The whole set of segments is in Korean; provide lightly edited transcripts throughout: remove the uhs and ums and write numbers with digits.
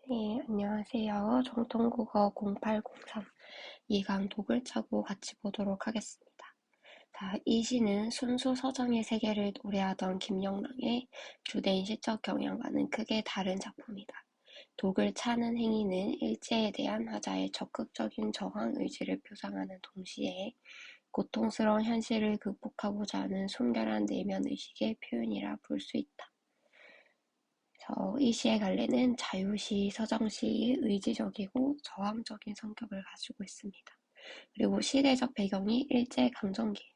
네, 안녕하세요. 정통국어 0803 2강 독을 차고 같이 보도록 하겠습니다. 자, 이 시는 순수 서정의 세계를 노래하던 김영랑의 주된 시적 경향과는 크게 다른 작품이다. 독을 차는 행위는 일제에 대한 화자의 적극적인 저항 의지를 표상하는 동시에 고통스러운 현실을 극복하고자 하는 순결한 내면 의식의 표현이라 볼 수 있다. 이 시의 갈래는 자유시, 서정시의 의지적이고 저항적인 성격을 가지고 있습니다. 그리고 시대적 배경이 일제강점기예요.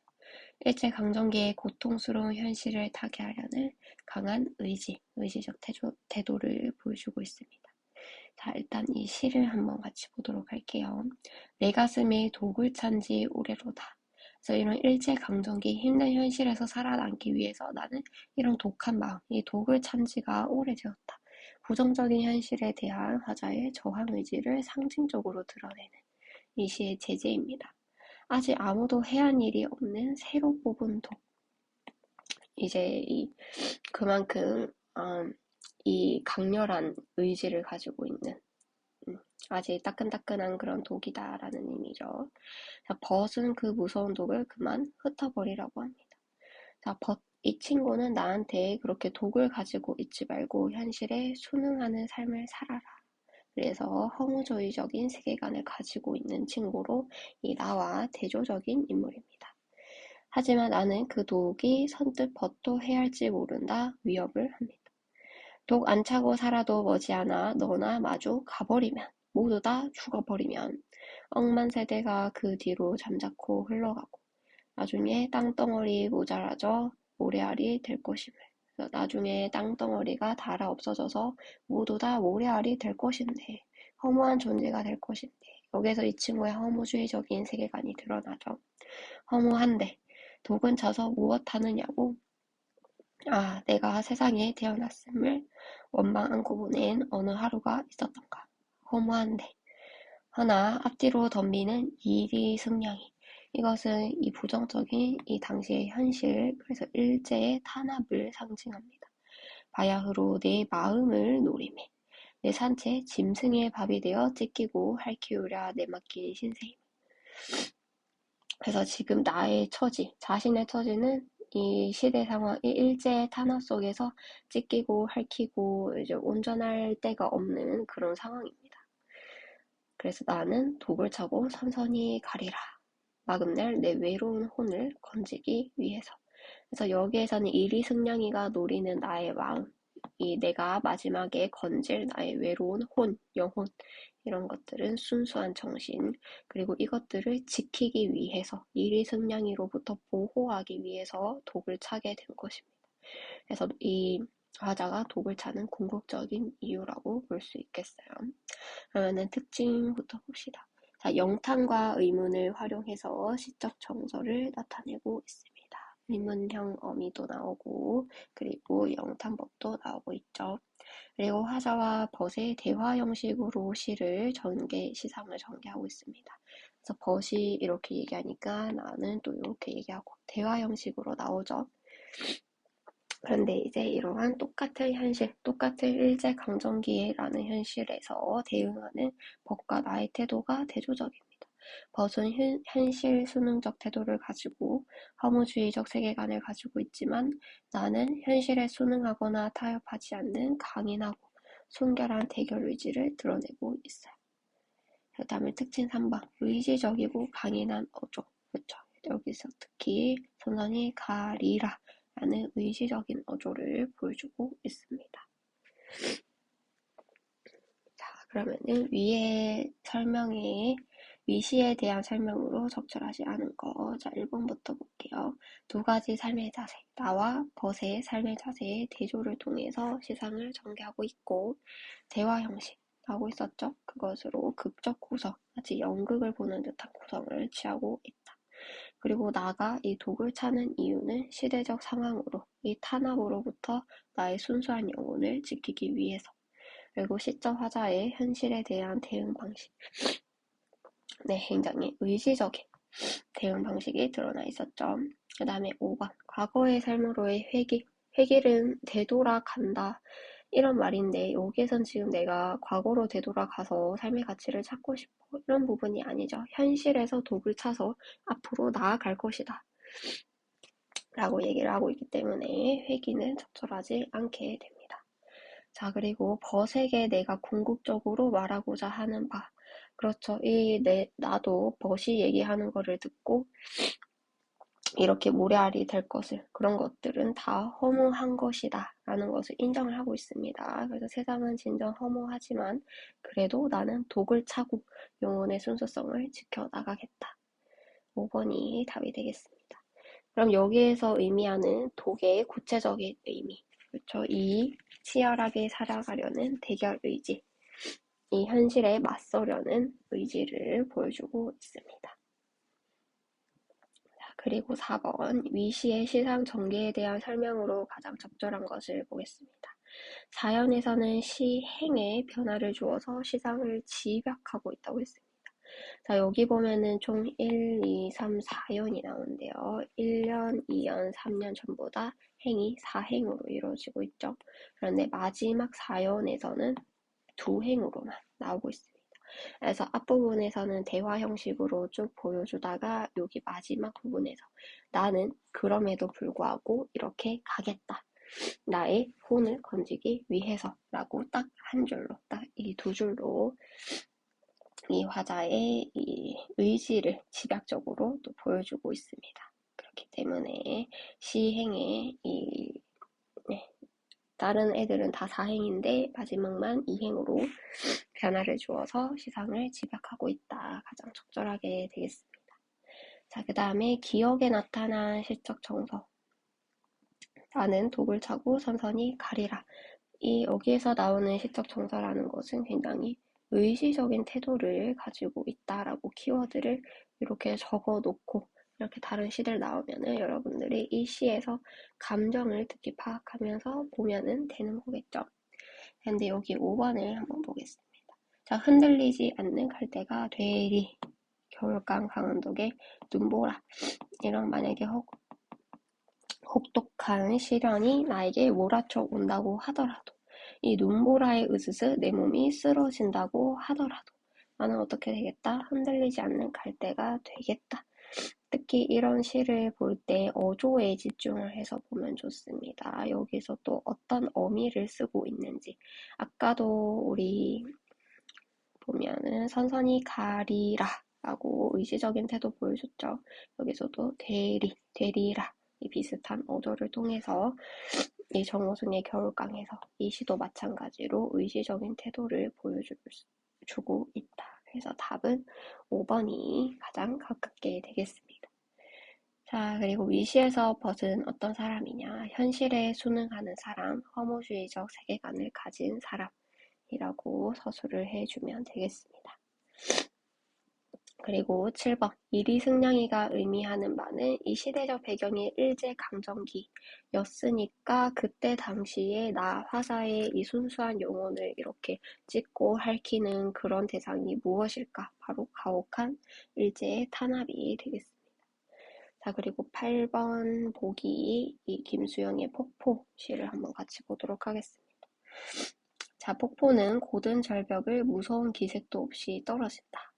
일제강점기의 고통스러운 현실을 타개하려는 강한 의지적 태도를 보여주고 있습니다. 자, 일단 이 시를 한번 같이 보도록 할게요. 내 가슴이 독을 찬 지 오래로다. 그래서 이런 일제강점기 힘든 현실에서 살아남기 위해서 나는 이런 독한 마음, 이 독을 찬 지가 오래되었다. 부정적인 현실에 대한 화자의 저항 의지를 상징적으로 드러내는 이 시의 제재입니다. 아직 아무도 해한 일이 없는 새로 뽑은 독. 이제 그만큼 이 강렬한 의지를 가지고 있는 아직 따끈따끈한 그런 독이다라는 의미죠. 자, 벗은 그 무서운 독을 그만 흩어버리라고 합니다. 자, 이 친구는 나한테 그렇게 독을 가지고 있지 말고 현실에 순응하는 삶을 살아라. 그래서 허무주의적인 세계관을 가지고 있는 친구로 이 나와 대조적인 인물입니다. 하지만 나는 그 독이 선뜻 벗도 해할지 모른다 위협을 합니다. 독 안 차고 살아도 머지않아 너나 마주 가버리면 모두 다 죽어버리면 억만 세대가 그 뒤로 잠자코 흘러가고 나중에 땅덩어리 모자라져 모래알이 될 것임을. 나중에 땅덩어리가 닳아 없어져서 모두 다 모래알이 될 것인데 허무한 존재가 될 것인데 여기서 이 친구의 허무주의적인 세계관이 드러나죠. 허무한데 독은 차서 무엇 하느냐고. 내가 세상에 태어났음을 원망 안고 보낸 어느 하루가 있었던가. 허무한데. 하나 앞뒤로 덤비는 이리 승냥이. 이것은 이 부정적인 이 당시의 현실, 그래서 일제의 탄압을 상징합니다. 바야흐로 내 마음을 노림해. 내 산채 짐승의 밥이 되어 찢기고 핥기우랴 내맡길 신세임. 그래서 지금 나의 처지, 자신의 처지는 이 시대 상황, 이 일제의 탄압 속에서 찢기고 핥히고 이제 온전할 데가 없는 그런 상황입니다. 그래서 나는 독을 차고 선선히 가리라. 마금날 내 외로운 혼을 건지기 위해서. 그래서 여기에서는 이리승냥이가 노리는 나의 마음, 이 내가 마지막에 건질 나의 외로운 혼, 영혼, 이런 것들은 순수한 정신, 그리고 이것들을 지키기 위해서, 이리승냥이로부터 보호하기 위해서 독을 차게 된 것입니다. 그래서 이 화자가 독을 차는 궁극적인 이유라고 볼 수 있겠어요. 그러면은 특징부터 봅시다. 자, 영탄과 의문을 활용해서 시적 정서를 나타내고 있습니다. 의문형 어미도 나오고 그리고 영탄법도 나오고 있죠. 그리고 화자와 벗의 대화 형식으로 시상을 전개하고 있습니다. 그래서 벗이 이렇게 얘기하니까 나는 또 이렇게 얘기하고 대화 형식으로 나오죠. 그런데 이제 이러한 똑같은 현실, 똑같은 일제강점기라는 현실에서 대응하는 법과 나의 태도가 대조적입니다. 벗은 현실 수능적 태도를 가지고 허무주의적 세계관을 가지고 있지만 나는 현실에 순응하거나 타협하지 않는 강인하고 순결한 대결 의지를 드러내고 있어요. 그 다음에 특징 3번, 의지적이고 강인한 어조. 그렇죠. 여기서 특히 선선히 가리라 라는 의지적인 어조를 보여주고 있습니다. 자, 그러면은 위시에 대한 설명으로 적절하지 않은 거. 자, 1번부터 볼게요. 두 가지 삶의 자세, 나와 벗의 삶의 자세의 대조를 통해서 시상을 전개하고 있고, 대화 형식, 하고 있었죠? 그것으로 극적 구성, 마치 연극을 보는 듯한 구성을 취하고 있다. 그리고 나가 이 독을 차는 이유는 시대적 상황으로 이 탄압으로부터 나의 순수한 영혼을 지키기 위해서. 그리고 시적 화자의 현실에 대한 대응 방식. 네, 굉장히 의지적인 대응 방식이 드러나 있었죠. 그 다음에 5번. 과거의 삶으로의 회귀. 회귀는 되돌아간다. 이런 말인데 여기에선 지금 내가 과거로 되돌아가서 삶의 가치를 찾고 싶어 이런 부분이 아니죠. 현실에서 독을 차서 앞으로 나아갈 것이다 라고 얘기를 하고 있기 때문에 회귀는 적절하지 않게 됩니다. 자, 그리고 벗에게 내가 궁극적으로 말하고자 하는 바. 그렇죠. 나도 벗이 얘기하는 거를 듣고 이렇게 모래알이 될 것을, 그런 것들은 다 허무한 것이다 라는 것을 인정을 하고 있습니다. 그래서 세상은 진정 허무하지만 그래도 나는 독을 차고 영혼의 순수성을 지켜나가겠다. 5번이 답이 되겠습니다. 그럼 여기에서 의미하는 독의 구체적인 의미, 그렇죠? 이 치열하게 살아가려는 대결 의지, 이 현실에 맞서려는 의지를 보여주고 있습니다. 그리고 4번, 위시의 시상 전개에 대한 설명으로 가장 적절한 것을 보겠습니다. 사연에서는 시행에 변화를 주어서 시상을 집약하고 있다고 했습니다. 자, 여기 보면은 총 1, 2, 3, 4연이 나오는데요. 1년, 2년, 3년 전부 다 행이 4행으로 이루어지고 있죠. 그런데 마지막 4연에서는 2행으로만 나오고 있습니다. 그래서 앞부분에서는 대화 형식으로 쭉 보여주다가 여기 마지막 부분에서 나는 그럼에도 불구하고 이렇게 가겠다. 나의 혼을 건지기 위해서 라고 딱 한 줄로, 딱 이 두 줄로 이 화자의 이 의지를 집약적으로 또 보여주고 있습니다. 그렇기 때문에 시행의 네, 다른 애들은 다 4행인데 마지막만 2행으로 변화를 주어서 시상을 집약하고 있다. 가장 적절하게 되겠습니다. 자, 그 다음에 기억에 나타난 시적 정서. 나는 독을 차고 선선히 가리라. 여기에서 나오는 시적 정서라는 것은 굉장히 의지적인 태도를 가지고 있다라고 키워드를 이렇게 적어 놓고 이렇게 다른 시들 나오면은 여러분들이 이 시에서 감정을 특히 파악하면서 보면은 되는 거겠죠. 근데 여기 5번을 한번 보겠습니다. 자, 흔들리지 않는 갈대가 되리. 겨울강 강원도의 눈보라. 이런 만약에 혹독한 시련이 나에게 몰아쳐 온다고 하더라도 이 눈보라의 으스스 내 몸이 쓰러진다고 하더라도 나는 어떻게 되겠다? 흔들리지 않는 갈대가 되겠다. 특히 이런 시를 볼 때 어조에 집중을 해서 보면 좋습니다. 여기서 또 어떤 어미를 쓰고 있는지 아까도 우리 보면은 선선히 가리라 라고 의지적인 태도 보여줬죠. 여기서도 되리라 이 비슷한 어조를 통해서 이 정호승의 겨울강에서 이 시도 마찬가지로 의지적인 태도를 보여주고 있다. 그래서 답은 5번이 가장 가깝게 되겠습니다. 자, 그리고 위시에서 벗은 어떤 사람이냐? 현실에 순응하는 사람, 허무주의적 세계관을 가진 사람이라고 서술을 해주면 되겠습니다. 그리고 7번, 이리승냥이가 의미하는 바는 이 시대적 배경이 일제강점기였으니까 그때 당시에 나 화사의 이 순수한 영혼을 이렇게 찢고 핥히는 그런 대상이 무엇일까? 바로 가혹한 일제의 탄압이 되겠습니다. 자, 그리고 8번 보기 이 김수영의 폭포 시를 한번 같이 보도록 하겠습니다. 자, 폭포는 고든 절벽을 무서운 기색도 없이 떨어진다.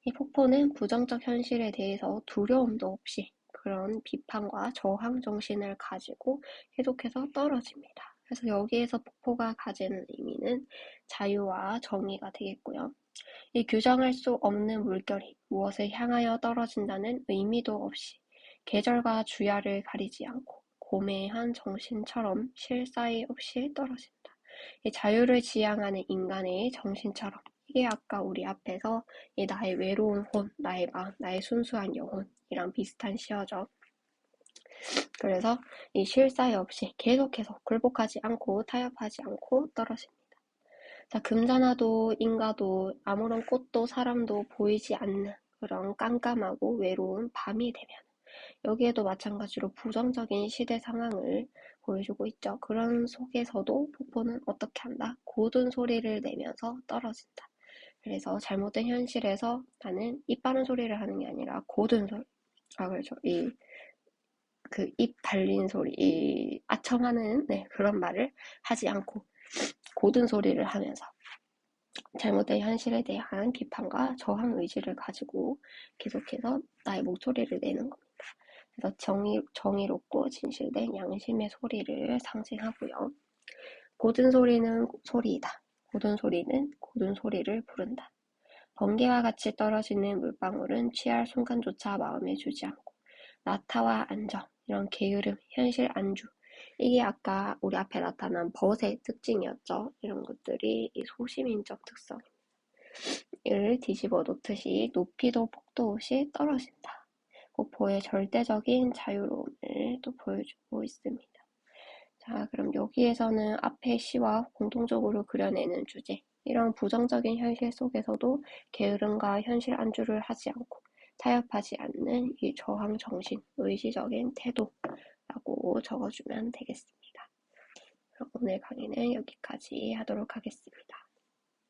이 폭포는 부정적 현실에 대해서 두려움도 없이 그런 비판과 저항 정신을 가지고 계속해서 떨어집니다. 그래서 여기에서 폭포가 가지는 의미는 자유와 정의가 되겠고요. 이 규정할 수 없는 물결이 무엇을 향하여 떨어진다는 의미도 없이 계절과 주야를 가리지 않고 고매한 정신처럼 쉴 사이 없이 떨어진다. 이 자유를 지향하는 인간의 정신처럼 이게 아까 우리 앞에서 이 나의 외로운 혼, 나의 마음, 나의 순수한 영혼이랑 비슷한 시어죠. 그래서 이 쉴 사이 없이 계속해서 굴복하지 않고 타협하지 않고 떨어집니다. 자, 금자나도 인가도 아무런 꽃도 사람도 보이지 않는 그런 깜깜하고 외로운 밤이 되면 여기에도 마찬가지로 부정적인 시대 상황을 보여주고 있죠. 그런 속에서도 폭포는 어떻게 한다? 고든 소리를 내면서 떨어진다. 그래서 잘못된 현실에서 나는 입 바른 소리를 하는 게 아니라 고든 소리, 그렇죠. 입 발린 소리, 아첨하는, 그런 말을 하지 않고 고든 소리를 하면서 잘못된 현실에 대한 비판과 저항 의지를 가지고 계속해서 나의 목소리를 내는 겁니다. 그래서 정의롭고 진실된 양심의 소리를 상징하고요. 고든 소리는 소리이다. 고든 소리는 고든 소리를 부른다. 번개와 같이 떨어지는 물방울은 취할 순간조차 마음에 주지 않고 나타와 안정, 이런 게으름, 현실 안주, 이게 아까 우리 앞에 나타난 벗의 특징이었죠. 이런 것들이 이 소시민적 특성입니다. 이를 뒤집어 놓듯이 높이도 폭도 없이 떨어진다. 고포의 절대적인 자유로움을 또 보여주고 있습니다. 자, 그럼 여기에서는 앞의 시와 공통적으로 그려내는 주제, 이런 부정적인 현실 속에서도 게으름과 현실 안주를 하지 않고 타협하지 않는 이 저항 정신, 의지적인 태도라고 적어주면 되겠습니다. 그럼 오늘 강의는 여기까지 하도록 하겠습니다.